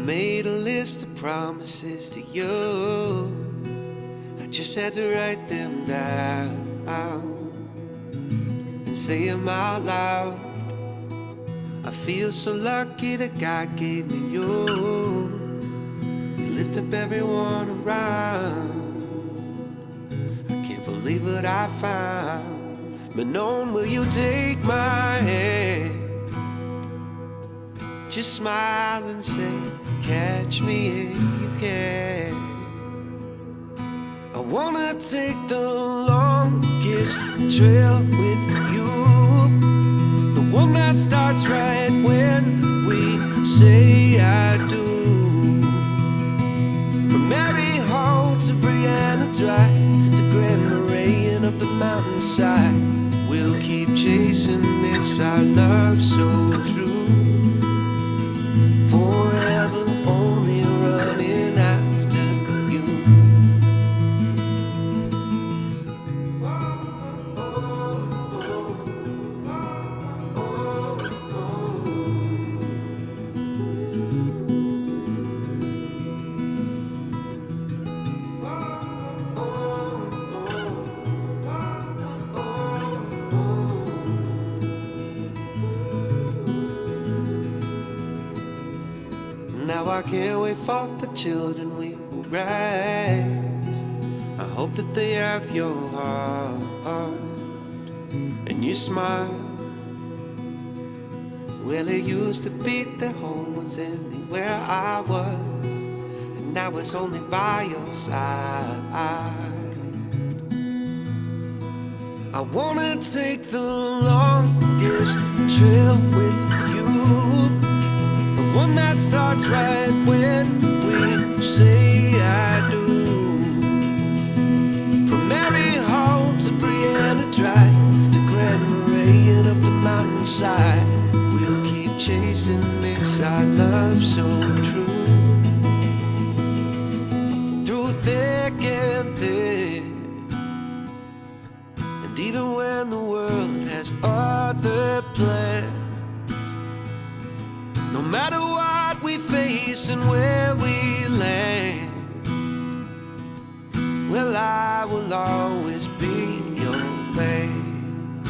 made a list of promises to you. I just had to write them down and say them out loud. I feel so lucky that God gave me you. You lift up everyone around. I can't believe what I found. But knowing, will you take my hand? Just smile and say, catch me if you can. I wanna take the longest trail with you, the one that starts right when we say I do. From Mary Hall to Brianna Drive to Grand Marais and up the mountainside, we'll keep chasing this, our love so true. Forever only running after you. Now I can't wait for the children we will raise. I hope that they have your heart and your smile. Well, they used to be their home was anywhere I was, and now it's only by your side. I wanna take the longest trail with you, one that starts right when we say I do. From Mary Hall to Brianna Drive to Grand Marais and up the mountainside, we'll keep chasing this, our love so true. Through thick and thin, and even when the world has other plans, no matter what we face and where we land, well, I will always be your man,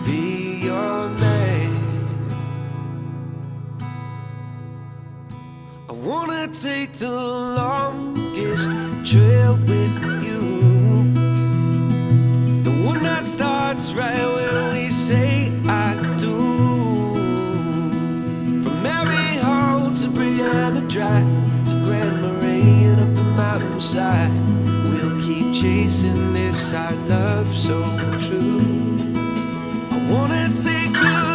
be your man. I wanna take the longest trail with you, the one that starts right when we say I do. Brianna Drive to Grand Marais and up the mountainside, we'll keep chasing this, our love so true. I wanna take the